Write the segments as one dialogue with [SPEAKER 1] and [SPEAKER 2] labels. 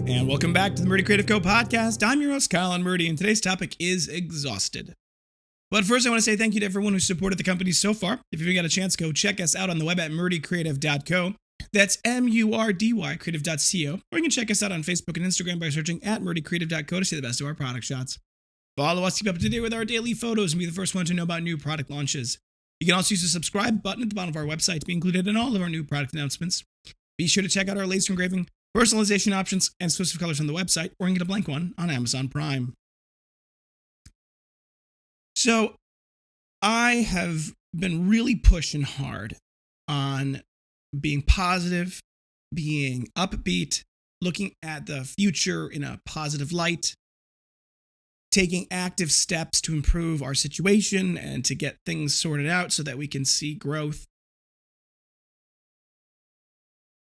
[SPEAKER 1] And welcome back to the Murdy Creative Co podcast. I'm your host, Colin Murdy, and today's topic is exhausted. But first, I want to say thank you to everyone who supported the company so far. If you've got a chance, go check us out on the web at murdycreative.co. That's MURDY creative.co. Or you can check us out on Facebook and Instagram by searching at murdycreative.co to see the best of our product shots. Follow us to keep up to date with our daily photos and be the first one to know about new product launches. You can also use the subscribe button at the bottom of our website to be included in all of our new product announcements. Be sure to check out our laser engraving, personalization options, and exclusive colors on the website, or you can get a blank one on Amazon Prime. So, I have been really pushing hard on being positive, being upbeat, looking at the future in a positive light, taking active steps to improve our situation and to get things sorted out so that we can see growth.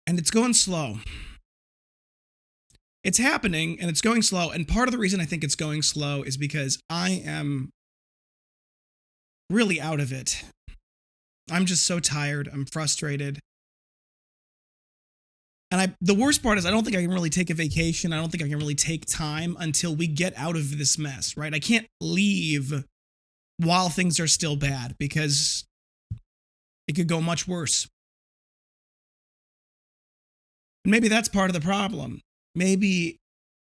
[SPEAKER 1] And it's going slow. It's happening and it's going slow. And part of the reason I think it's going slow is because I am really out of it. I'm just so tired. I'm frustrated. And the worst part is I don't think I can really take a vacation. I don't think I can really take time until we get out of this mess, right? I can't leave while things are still bad because it could go much worse. And maybe that's part of the problem. Maybe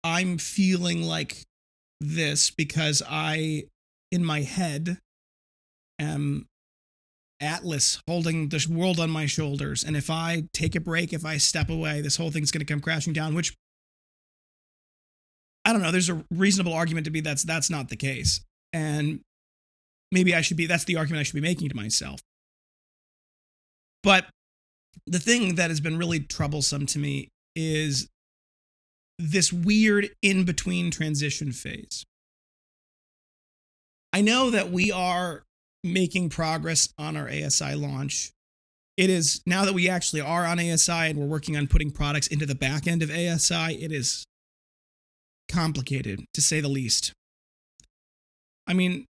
[SPEAKER 1] I'm feeling like this because I, in my head, am Atlas holding the world on my shoulders. And if I take a break, if I step away, this whole thing's going to come crashing down, which, I don't know, there's a reasonable argument to be that's not the case. And maybe that's the argument I should be making to myself. But the thing that has been really troublesome to me is this weird in-between transition phase. I know that we are making progress on our ASI launch. It is, now that we actually are on ASI and we're working on putting products into the back end of ASI, it is complicated, to say the least. I mean,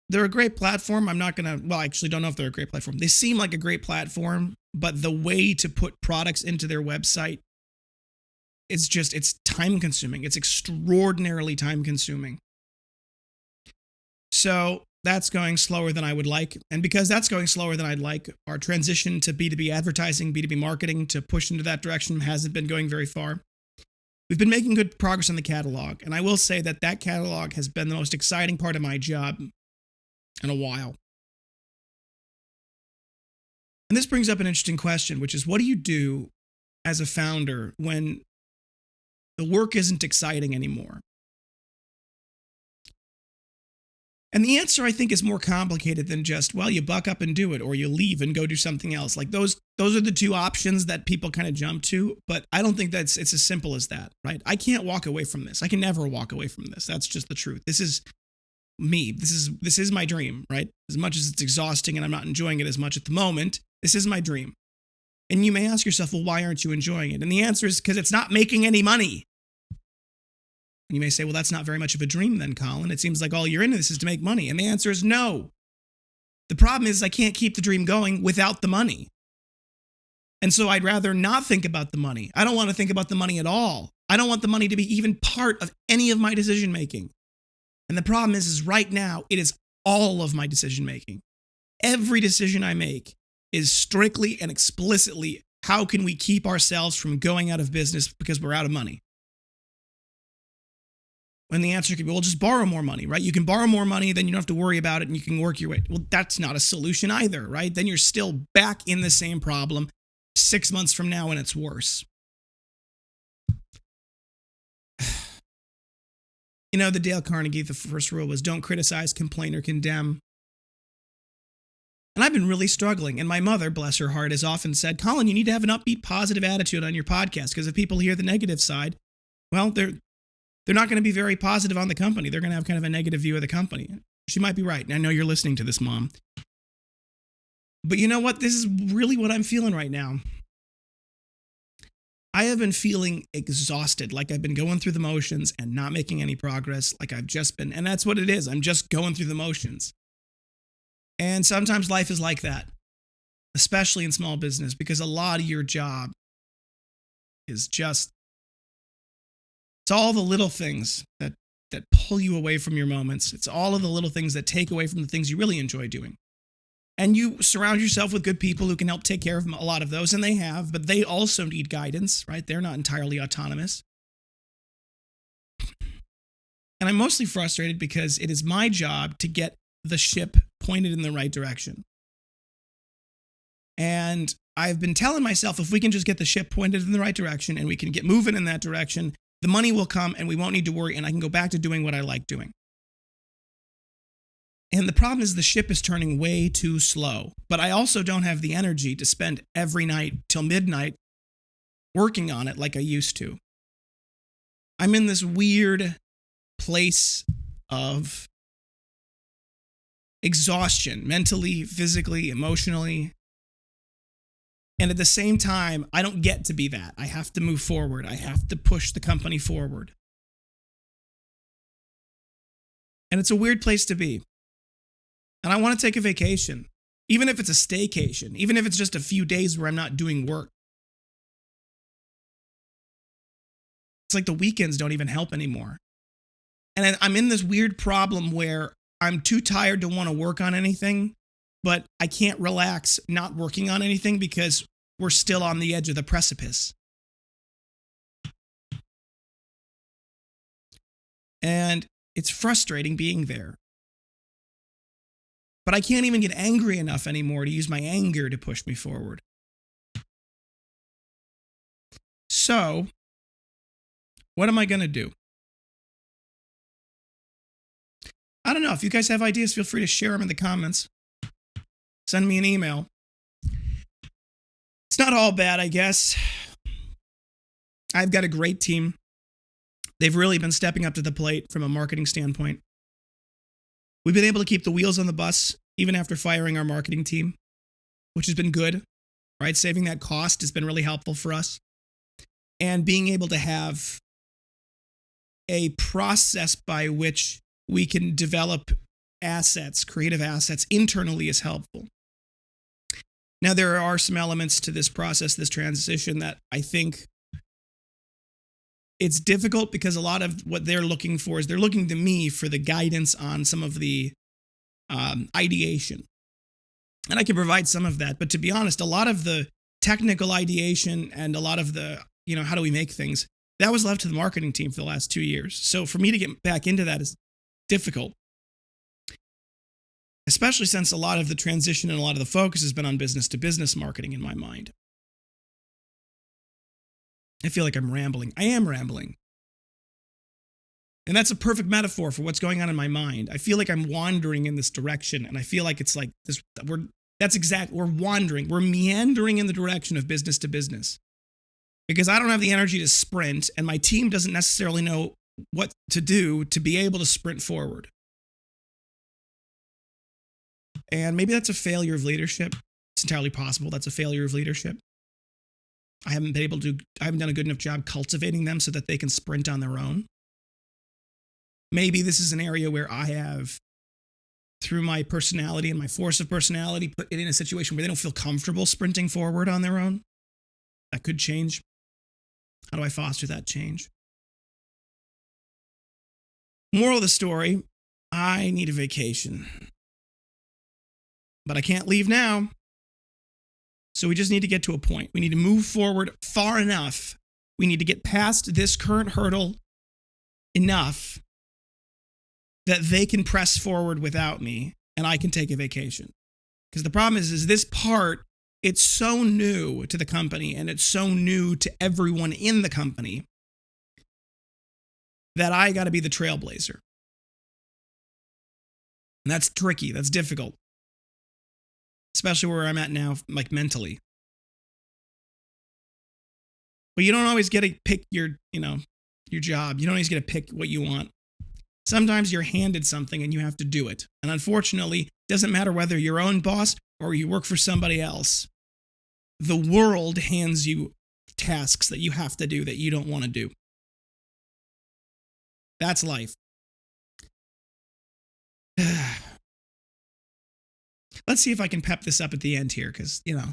[SPEAKER 1] they're a great platform. I'm not going to, well, I actually don't know if they're a great platform. They seem like a great platform, but the way to put products into their website, it's time consuming. It's extraordinarily time consuming. So that's going slower than I would like. And because that's going slower than I'd like, our transition to B2B advertising, B2B marketing, to push into that direction hasn't been going very far. We've been making good progress on the catalog. And I will say that catalog has been the most exciting part of my job in a while. And this brings up an interesting question, which is, what do you do as a founder when the work isn't exciting anymore? And the answer, I think, is more complicated than just, well, you buck up and do it, or you leave and go do something else. Like those are the two options that people kind of jump to, but I don't think it's as simple as that, right? I can't walk away from this. I can never walk away from this. That's just the truth. This is me. This is my dream, right? As much as it's exhausting and I'm not enjoying it as much at the moment, this is my dream. And you may ask yourself, well, why aren't you enjoying it? And the answer is because it's not making any money. And you may say, well, that's not very much of a dream then, Colin. It seems like all you're into this is to make money. And the answer is no. The problem is I can't keep the dream going without the money. And so I'd rather not think about the money. I don't want to think about the money at all. I don't want the money to be even part of any of my decision making. And the problem is right now, it is all of my decision making. Every decision I make is strictly and explicitly, how can we keep ourselves from going out of business because we're out of money? And the answer could be, well, just borrow more money, right? You can borrow more money, then you don't have to worry about it and you can work your way. Well, that's not a solution either, right? Then you're still back in the same problem 6 months from now and it's worse. You know, the Dale Carnegie, the first rule was don't criticize, complain, or condemn. And I've been really struggling. And my mother, bless her heart, has often said, Colin, you need to have an upbeat, positive attitude on your podcast because if people hear the negative side, well, they're not going to be very positive on the company. They're going to have kind of a negative view of the company. She might be right. And I know you're listening to this, Mom. But you know what? This is really what I'm feeling right now. I have been feeling exhausted, like I've been going through the motions and not making any progress, like I've just been. And that's what it is. I'm just going through the motions. And sometimes life is like that, especially in small business, because a lot of your job is just It's all the little things that pull you away from your moments. It's all of the little things that take away from the things you really enjoy doing. And you surround yourself with good people who can help take care of a lot of those, and they have, but they also need guidance, right? They're not entirely autonomous. And I'm mostly frustrated because it is my job to get the ship pointed in the right direction. And I've been telling myself, if we can just get the ship pointed in the right direction and we can get moving in that direction, the money will come and we won't need to worry, and I can go back to doing what I like doing. And the problem is the ship is turning way too slow, but I also don't have the energy to spend every night till midnight working on it like I used to. I'm in this weird place of exhaustion, mentally, physically, emotionally. And at the same time, I don't get to be that. I have to move forward. I have to push the company forward. And it's a weird place to be. And I want to take a vacation, even if it's a staycation, even if it's just a few days where I'm not doing work. It's like the weekends don't even help anymore. And I'm in this weird problem where I'm too tired to want to work on anything, but I can't relax not working on anything because we're still on the edge of the precipice. And it's frustrating being there. But I can't even get angry enough anymore to use my anger to push me forward. So, what am I going to do? I don't know. If you guys have ideas, feel free to share them in the comments. Send me an email. It's not all bad, I guess. I've got a great team. They've really been stepping up to the plate from a marketing standpoint. We've been able to keep the wheels on the bus even after firing our marketing team, which has been good, right? Saving that cost has been really helpful for us. And being able to have a process by which we can develop assets, creative assets internally is helpful. Now, there are some elements to this process, this transition, that I think it's difficult because a lot of what they're looking for is they're looking to me for the guidance on some of the ideation. And I can provide some of that. But to be honest, a lot of the technical ideation and a lot of the, how do we make things, that was left to the marketing team for the last 2 years. So for me to get back into that is difficult, especially since a lot of the transition and a lot of the focus has been on business to business marketing in my mind. I feel like I'm rambling. I am rambling. And that's a perfect metaphor for what's going on in my mind. I feel like I'm wandering in this direction, and I feel like it's like this. We're wandering. We're meandering in the direction of business to business. Because I don't have the energy to sprint, and my team doesn't necessarily know what to do to be able to sprint forward. And maybe that's a failure of leadership. It's entirely possible that's a failure of leadership. I haven't done a good enough job cultivating them so that they can sprint on their own. Maybe this is an area where I have, through my personality and my force of personality, put it in a situation where they don't feel comfortable sprinting forward on their own. That could change. How do I foster that change? Moral of the story, I need a vacation. But I can't leave now. So we just need to get to a point. We need to move forward far enough. We need to get past this current hurdle enough that they can press forward without me and I can take a vacation. Because the problem is this part, it's so new to the company and it's so new to everyone in the company that I got to be the trailblazer. And that's tricky. That's difficult. Especially where I'm at now, like mentally. But you don't always get to pick your job. You don't always get to pick what you want. Sometimes you're handed something and you have to do it. And unfortunately, it doesn't matter whether you're your own boss or you work for somebody else. The world hands you tasks that you have to do that you don't want to do. That's life. Let's see if I can pep this up at the end here, because, this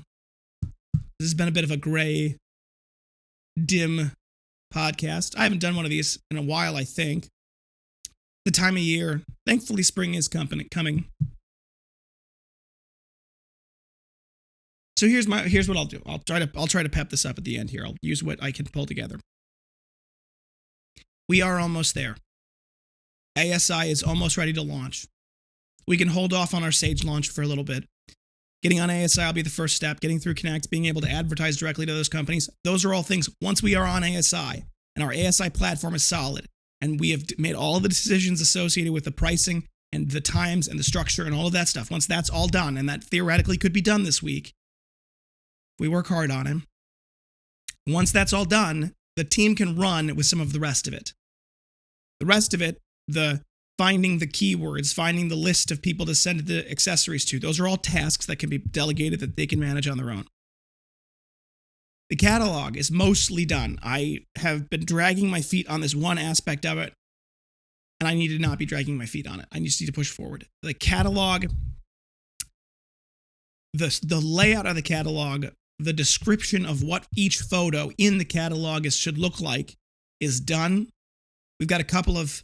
[SPEAKER 1] has been a bit of a gray, dim podcast. I haven't done one of these in a while, I think. The time of year. Thankfully, spring is coming. So here's what I'll do. I'll try to pep this up at the end here. I'll use what I can pull together. We are almost there. ASI is almost ready to launch. We can hold off on our Sage launch for a little bit. Getting on ASI will be the first step. Getting through Connect, being able to advertise directly to those companies. Those are all things once we are on ASI and our ASI platform is solid and we have made all of the decisions associated with the pricing and the times and the structure and all of that stuff. Once that's all done, and that theoretically could be done this week, we work hard on it. Once that's all done, the team can run with some of the rest of it. The rest of it, the finding the keywords, finding the list of people to send the accessories to, those are all tasks that can be delegated that they can manage on their own. The catalog is mostly done. I have been dragging my feet on this one aspect of it, and I need to not be dragging my feet on it. I just need to push forward. The catalog, the layout of the catalog, the description of what each photo in the catalog should look like is done. We've got a couple of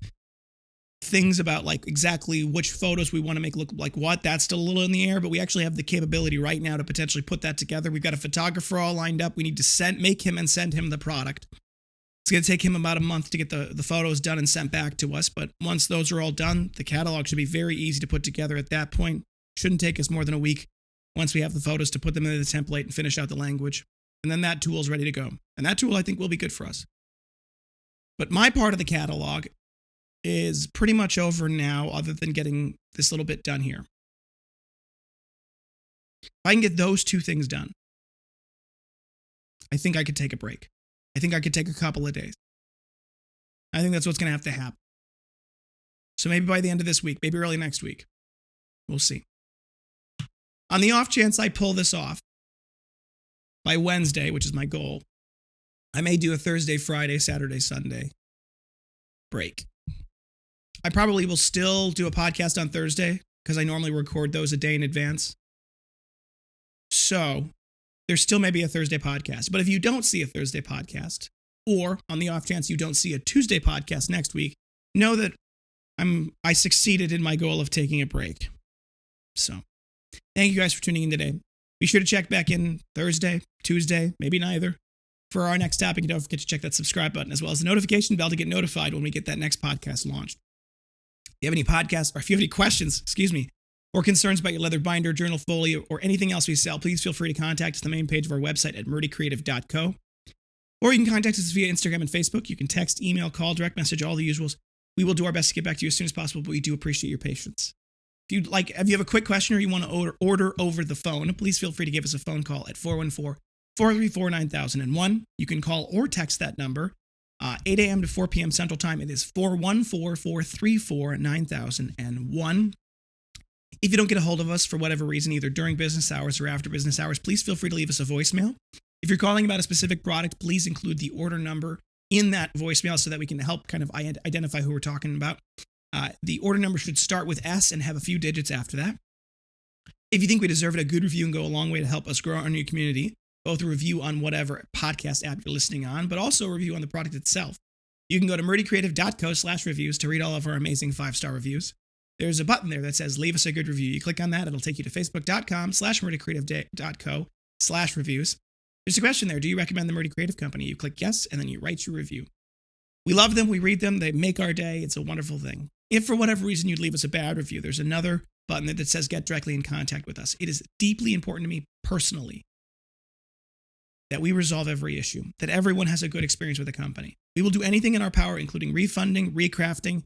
[SPEAKER 1] things about like exactly which photos we want to make look like what. That's still a little in the air, but we actually have the capability right now to potentially put that together. We've got a photographer all lined up. We need to make him and send him the product. It's going to take him about a month to get the photos done and sent back to us, but once those are all done, the catalog should be very easy to put together at that point. Shouldn't take us more than a week once we have the photos to put them into the template and finish out the language. And then that tool is ready to go. And that tool I think will be good for us. But my part of the catalog is pretty much over now, other than getting this little bit done here. If I can get those two things done, I think I could take a break. I think I could take a couple of days. I think that's what's going to have to happen. So maybe by the end of this week, maybe early next week. We'll see. On the off chance I pull this off by Wednesday, which is my goal, I may do a Thursday, Friday, Saturday, Sunday break. I probably will still do a podcast on Thursday because I normally record those a day in advance. So there still may be a Thursday podcast. But if you don't see a Thursday podcast, or on the off chance you don't see a Tuesday podcast next week, know that I succeeded in my goal of taking a break. So thank you guys for tuning in today. Be sure to check back in Thursday, Tuesday, maybe neither, for our next topic. And don't forget to check that subscribe button as well as the notification bell to get notified when we get that next podcast launched. If you have any podcasts, or if you have any questions, or concerns about your leather binder, journal folio, or anything else we sell, please feel free to contact us on the main page of our website at Murdy Creative Co. Or you can contact us via Instagram and Facebook. You can text, email, call, direct message, all the usuals. We will do our best to get back to you as soon as possible, but we do appreciate your patience. If you have a quick question or you want to order over the phone, please feel free to give us a phone call at 414-434-9001. You can call or text that number 8 a.m. to 4 p.m. Central Time. It is 414-434-9001. If you don't get a hold of us for whatever reason, either during business hours or after business hours, please feel free to leave us a voicemail. If you're calling about a specific product, please include the order number in that voicemail so that we can help kind of identify who we're talking about. The order number should start with S and have a few digits after that. If you think we deserve it, a good review can go a long way to help us grow our new community. Both a review on whatever podcast app you're listening on, but also a review on the product itself. You can go to murdycreative.co/reviews to read all of our amazing 5-star reviews. There's a button there that says leave us a good review. You click on that, it'll take you to facebook.com/murdycreative.co/reviews. There's a question there. Do you recommend the Murdy Creative Company? You click yes, and then you write your review. We love them. We read them. They make our day. It's a wonderful thing. If for whatever reason you'd leave us a bad review, there's another button there that says get directly in contact with us. It is deeply important to me personally that we resolve every issue, that everyone has a good experience with the company. We will do anything in our power, including refunding, recrafting,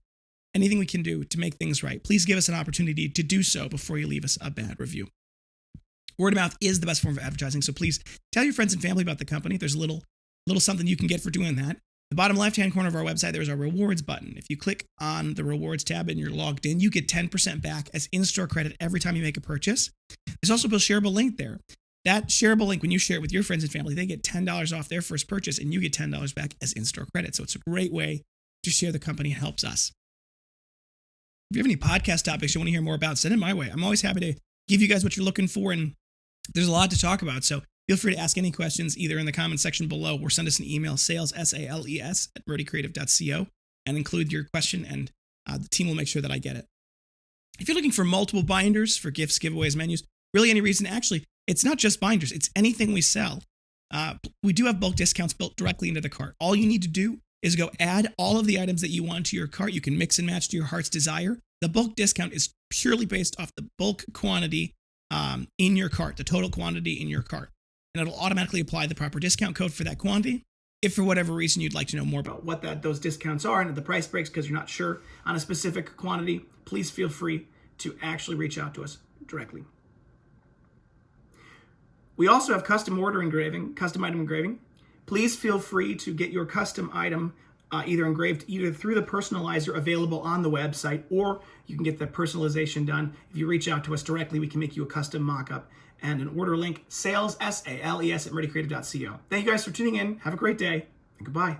[SPEAKER 1] anything we can do to make things right. Please give us an opportunity to do so before you leave us a bad review. Word of mouth is the best form of advertising, so please tell your friends and family about the company. There's a little something you can get for doing that. The bottom left-hand corner of our website, there's our rewards button. If you click on the rewards tab and you're logged in, you get 10% back as in-store credit every time you make a purchase. There's also a shareable link there. That shareable link, when you share it with your friends and family, they get $10 off their first purchase and you get $10 back as in-store credit. So it's a great way to share the company. It helps us. If you have any podcast topics you want to hear more about, send it my way. I'm always happy to give you guys what you're looking for, and there's a lot to talk about. So Feel free to ask any questions either in the comment section below or send us an email, sales, at murdycreative.co, and include your question, and the team will make sure that I get it. If you're looking for multiple binders for gifts, giveaways, menus, really any reason, actually, it's not just binders. It's anything we sell. We do have bulk discounts built directly into the cart. All you need to do is go add all of the items that you want to your cart. You can mix and match to your heart's desire. The bulk discount is purely based off the bulk quantity in your cart, the total quantity in your cart. And it'll automatically apply the proper discount code for that quantity. If for whatever reason you'd like to know more about what those discounts are and if the price breaks because you're not sure on a specific quantity, please feel free to actually reach out to us directly. We also have custom item engraving. Please feel free to get your custom item either engraved through the personalizer available on the website, or you can get the personalization done. If you reach out to us directly, we can make you a custom mock-up and an order link, sales, at murdycreative.co. Thank you guys for tuning in. Have a great day, and goodbye.